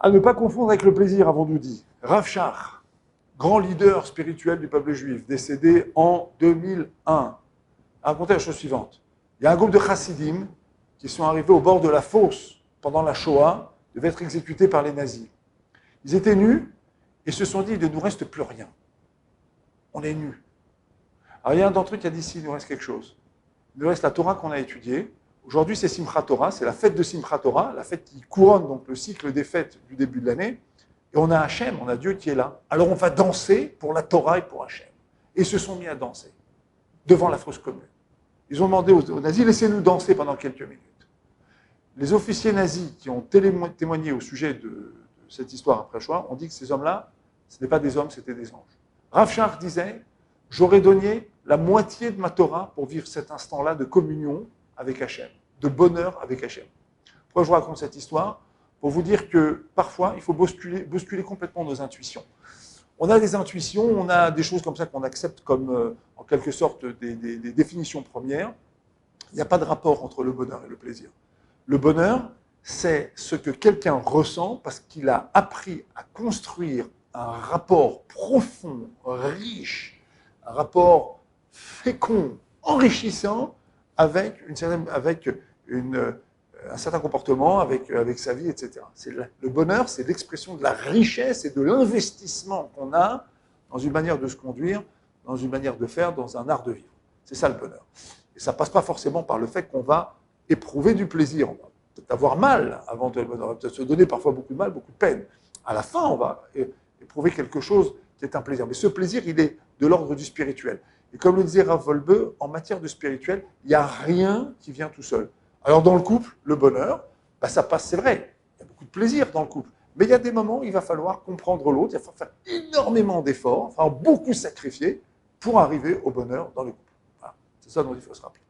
À ne pas confondre avec le plaisir, avons-nous dit. Rav Shach, grand leader spirituel du peuple juif, décédé en 2001, a raconté la chose suivante. Il y a un groupe de chassidim qui sont arrivés au bord de la fosse pendant la Shoah, devaient être exécutés par les nazis. Ils étaient nus et se sont dit, il ne nous reste plus rien. On est nus. Alors il y a un d'entre eux qui a dit, si, il nous reste quelque chose. Il nous reste la Torah qu'on a étudiée. Aujourd'hui, c'est Simchat Torah, c'est la fête de Simchat Torah, la fête qui couronne donc le cycle des fêtes du début de l'année. Et on a Hachem, on a Dieu qui est là. Alors on va danser pour la Torah et pour Hachem. Et ils se sont mis à danser devant la fosse commune. Ils ont demandé aux nazis, laissez-nous danser pendant quelques minutes. Les officiers nazis qui ont témoigné au sujet de cette histoire après Shoah ont dit que ces hommes-là, ce n'est pas des hommes, c'était des anges. Rav Shach disait, j'aurais donné la moitié de ma Torah pour vivre cet instant-là de communion avec Hachem, de bonheur avec Hachem. Pourquoi je vous raconte cette histoire? Pour vous dire que parfois, il faut bousculer complètement nos intuitions. On a des intuitions, on a des choses comme ça qu'on accepte comme, en quelque sorte, des définitions premières. Il n'y a pas de rapport entre le bonheur et le plaisir. Le bonheur, c'est ce que quelqu'un ressent parce qu'il a appris à construire un rapport profond, riche, un rapport fécond, enrichissant avec un certain comportement, avec sa vie, etc. Le bonheur, c'est l'expression de la richesse et de l'investissement qu'on a dans une manière de se conduire, dans une manière de faire, dans un art de vivre. C'est ça le bonheur. Et ça ne passe pas forcément par le fait qu'on va éprouver du plaisir. On va peut-être avoir mal avant de le bonheur. On va peut-être se donner parfois beaucoup de mal, beaucoup de peine. À la fin, on va éprouver quelque chose qui est un plaisir. Mais ce plaisir, il est de l'ordre du spirituel. Et comme le disait Rav Wolbe, en matière de spirituel, il n'y a rien qui vient tout seul. Alors dans le couple, le bonheur, ça passe, c'est vrai. Il y a beaucoup de plaisir dans le couple. Mais il y a des moments où il va falloir comprendre l'autre, il va falloir faire énormément d'efforts, il va falloir beaucoup sacrifier pour arriver au bonheur dans le couple. Voilà. C'est ça dont il faut se rappeler.